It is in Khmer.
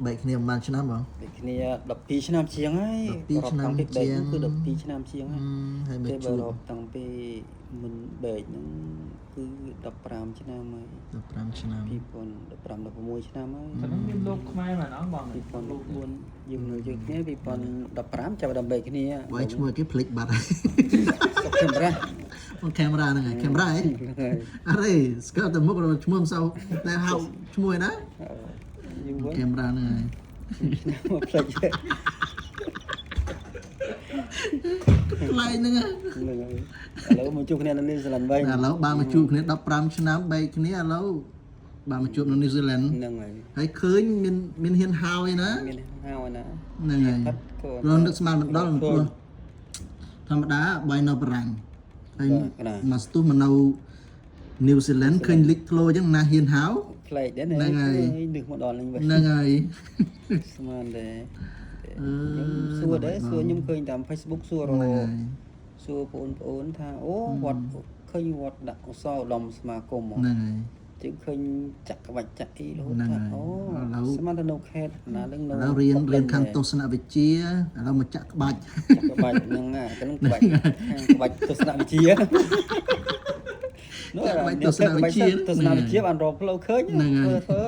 បែកគ្នាបានឆ្នាំបង ពីគ្នា12ឆ្នាំជាងហើយរាប់តាំងពីបែកហ្នឹងគឺ12ឆ្នាំជាងហើយ ហើយមក តែបើ ជួប រាប់តាំងពីមិនបែកហ្នឹងគឺ15ឆ្នាំហើយ 15ឆ្នាំ 2015 16ឆ្នាំហើយ ហ្នឹងមានលោកខ្មែរមែនអត់បង 2014យើងនៅយើងគ្នា2015ចាប់ដល់បែកគ្នា បើឈ្មោះគេភ្លេចបាត់ហើយ សុខខេមរ៉ា បងកាមេរ៉ាហ្នឹងកាមេរ៉ាហ៎អរេស្គាល់តែមុខឈ្មោះមិនសូវតែហៅឈ្មោះឯណា យូរ កាមេរ៉ាហ្នឹងហើយ មកផ្លេច ថ្លៃហ្នឹង ហ្នឹងហើយឥឡូវមកជួបគ្នានៅនេះស្លាន់វិញ ឥឡូវបានមកជួបគ្នា15ឆ្នាំបែកគ្នាឥឡូវបានមកជួបនៅនីវហ្សេឡង់ ហ្នឹងហើយ ហើយឃើញមានហ៊ានហៅឯណា មានហៅណា ហ្នឹងហើយព្រោះនឹកស្មានមិនដល់ព្រោះធម្មតាបាយនៅបារាំងហើយមកស្ទុះមកនៅនីវហ្សេឡង់ឃើញលិចធ្លោអញ្ចឹងណាហ៊ានហៅ ផ្លេចដែរហ្នឹងហើយនឹកមកដល់នេះវិញ ហ្នឹងហើយ ស្មានដែរសួរដែរសួរខ្ញុំឃើញតាម Facebook សួររសួរបងប្អូនថាអូវត្តឃើញវត្តដាក់អសរឧត្តមសមាគម ហ្នឹងហើយ ជិះឃើញចាក់ក្បាច់ចាក់អីរហូតថាអូស្មានតែនៅខេត្តណានឹងនៅ ឥឡូវរៀនខាងទស្សនវិជ្ជាឥឡូវមកចាក់ក្បាច់ ចាក់ក្បាច់ហ្នឹងហ្នឹងក្បាច់ក្បាច់ទស្សនវិជ្ជានោះ ទស្សនវិជ្ជា ទស្សនវិជ្ជាបានរកផ្លូវឃើញធ្វើ